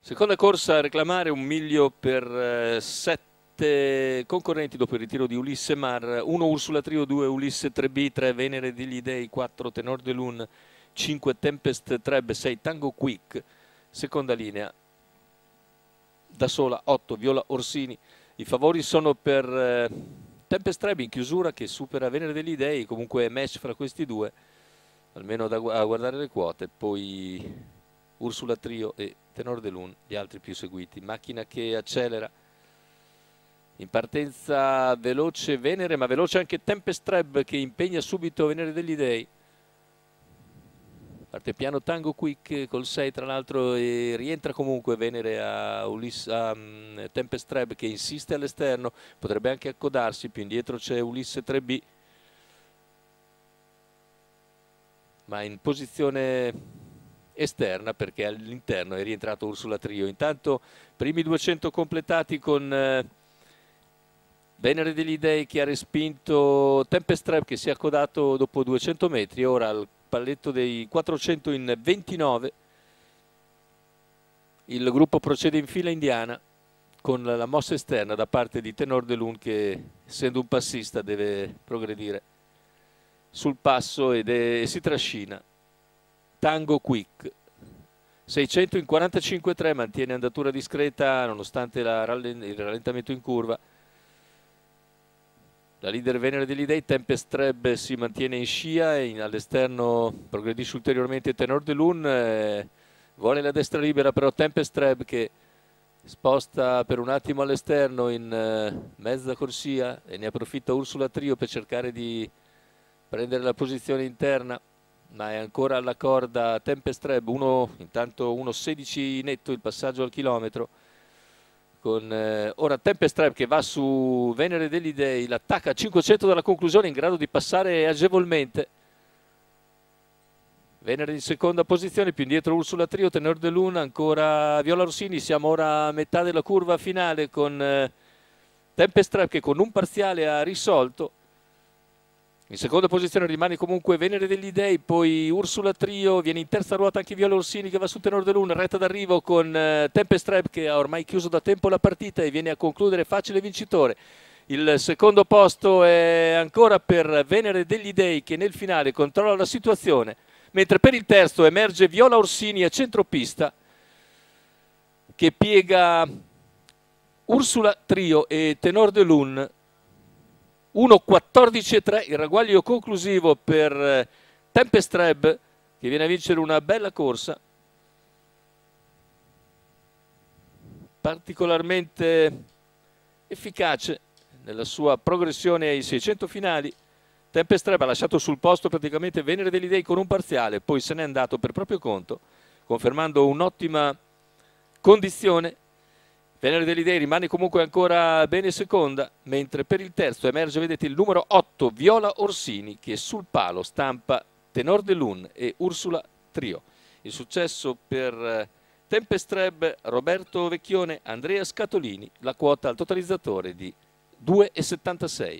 Seconda corsa a reclamare un miglio per 7 concorrenti dopo il ritiro di Ulisse Mar, 1 Ursula Trio, 2 Ulisse 3B, 3 Venere degli Dei, 4 Tenor de Lune, 5 Tempest Treb, 6 Tango Quick. Seconda linea da sola 8 Viola Orsini. I favori sono per Tempest Treb in chiusura, che supera Venere degli Dei, comunque è match fra questi due, almeno a guardare le quote. Poi Ursula Trio e Tenor de Lune, gli altri più seguiti. Macchina che accelera, in partenza veloce Venere, ma veloce anche Tempest Treb, che impegna subito Venere degli Dei. Parte piano Tango Quick col 6 tra l'altro, e rientra comunque Venere a Tempest Treb, che insiste all'esterno, potrebbe anche accodarsi. Più indietro c'è Ulisse 3B, ma in posizione esterna, perché all'interno è rientrato Ursula Trio. Intanto primi 200 completati con Venere degli Dei che ha respinto Tempest Treb, che si è accodato dopo 200 metri, ora al palletto dei 400 in 29. Il gruppo procede in fila indiana con la mossa esterna da parte di Tenor de Lune, che essendo un passista deve progredire sul passo e si trascina. Tango Quick 600 in 45,3, mantiene andatura discreta nonostante il rallentamento in curva. La leader Venere degli Dei, Tempest Treb, si mantiene in scia e all'esterno progredisce ulteriormente Tenor de Lune. Vuole la destra libera però Tempest Treb, che sposta per un attimo all'esterno in mezza corsia, e ne approfitta Ursula Trio per cercare di prendere la posizione interna, ma è ancora alla corda Tempest Treb. Intanto 1,16 netto il passaggio al chilometro, con ora Tempest Treb che va su Venere degli Dei, l'attacca a 500 dalla conclusione, in grado di passare agevolmente. Venere in seconda posizione, più indietro Ursula Trio, Tenor de Lune, ancora Viola Orsini. Siamo ora a metà della curva finale con Tempest Treb che con un parziale ha risolto. In seconda posizione rimane comunque Venere degli Dei, poi Ursula Trio, viene in terza ruota anche Viola Orsini che va su Tenor de Lune, retta d'arrivo con Tempest Treb che ha ormai chiuso da tempo la partita e viene a concludere facile vincitore. Il secondo posto è ancora per Venere degli Dei, che nel finale controlla la situazione, mentre per il terzo emerge Viola Orsini a centropista, che piega Ursula Trio e Tenor de Lune. 1,14,3 il ragguaglio conclusivo per Tempest Treb, che viene a vincere una bella corsa, particolarmente efficace nella sua progressione ai 600 finali. Tempest Treb ha lasciato sul posto praticamente Venere degli Dei con un parziale, poi se n'è andato per proprio conto, confermando un'ottima condizione. Venere degli Dei rimane comunque ancora bene seconda, mentre per il terzo emerge, vedete, il numero 8 Viola Orsini, che sul palo stampa Tenor de Lune e Ursula Trio. Il successo per Tempest Treb, Roberto Vecchione, Andrea Scatolini, la quota al totalizzatore di 2,76.